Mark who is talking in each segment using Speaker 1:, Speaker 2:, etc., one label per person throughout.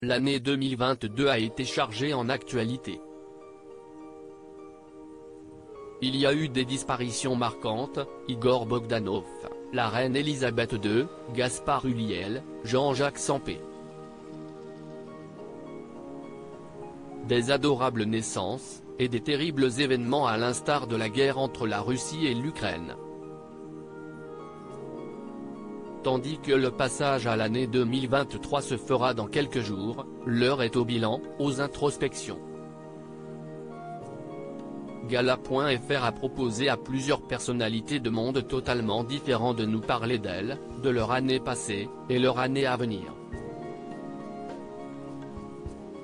Speaker 1: L'année 2022 a été chargée en actualité. Il y a eu des disparitions marquantes, Igor Bogdanov, la reine Elisabeth II, Gaspard Ulliel, Jean-Jacques Sampé. Des adorables naissances, et des terribles événements à l'instar de la guerre entre la Russie et l'Ukraine. Tandis que le passage à l'année 2023 se fera dans quelques jours, l'heure est au bilan, aux introspections. Gala.fr a proposé à plusieurs personnalités de mondes totalement différents de nous parler d'elles, de leur année passée, et leur année à venir.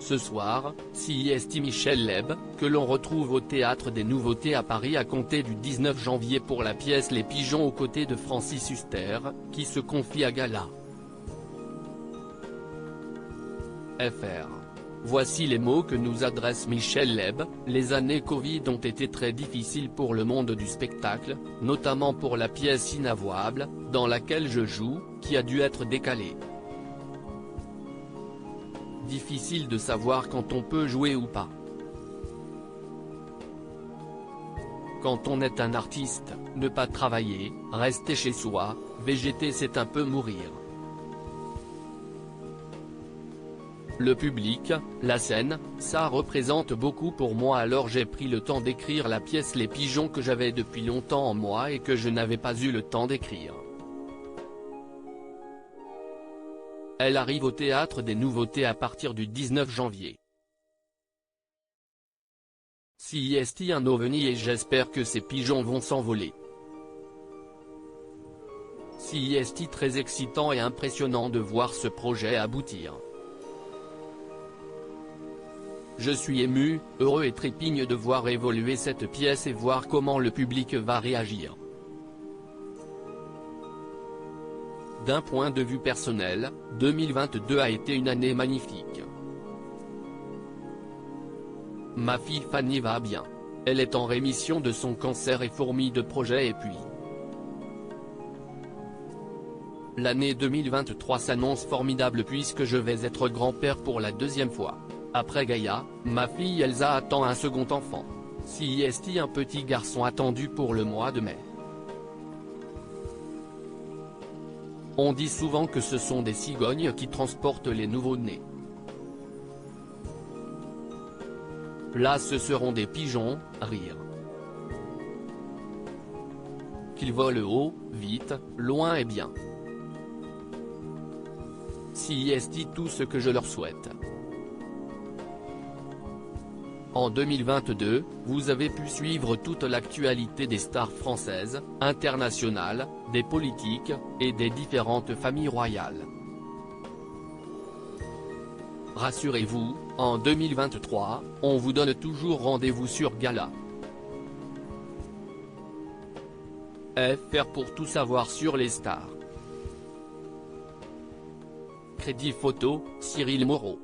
Speaker 1: Ce soir, CIST Michel Leb, que l'on retrouve au Théâtre des Nouveautés à Paris à compter du 19 janvier pour la pièce Les Pigeons aux côtés de Francis Huster, qui se confie à Gala. FR. Voici les mots que nous adresse Michel Leb. Les années Covid ont été très difficiles pour le monde du spectacle, notamment pour la pièce Inavouable, dans laquelle je joue, qui a dû être décalée. Difficile de savoir quand on peut jouer ou pas. Quand on est un artiste, ne pas travailler, rester chez soi, végéter c'est un peu mourir. Le public, la scène, ça représente beaucoup pour moi, alors j'ai pris le temps d'écrire la pièce Les Pigeons que j'avais depuis longtemps en moi et que je n'avais pas eu le temps d'écrire. Elle arrive au Théâtre des Nouveautés à partir du 19 janvier. CIST un ovni et j'espère que ces pigeons vont s'envoler. CIST très excitant et impressionnant de voir ce projet aboutir. Je suis ému, heureux et trépigne de voir évoluer cette pièce et voir comment le public va réagir. D'un point de vue personnel, 2022 a été une année magnifique. Ma fille Fanny va bien. Elle est en rémission de son cancer et fourmille de projets et puis. L'année 2023 s'annonce formidable puisque je vais être grand-père pour la deuxième fois. Après Gaïa, ma fille Elsa attend un second enfant. CIST un petit garçon attendu pour le mois de mai. On dit souvent que ce sont des cigognes qui transportent les nouveau-nés. Là ce seront des pigeons, rire. Qu'ils volent haut, vite, loin et bien. CIST tout ce que je leur souhaite. En 2022, vous avez pu suivre toute l'actualité des stars françaises, internationales, des politiques, et des différentes familles royales. Rassurez-vous, en 2023, on vous donne toujours rendez-vous sur Gala. FR pour tout savoir sur les stars. Crédit photo, Cyril Moreau.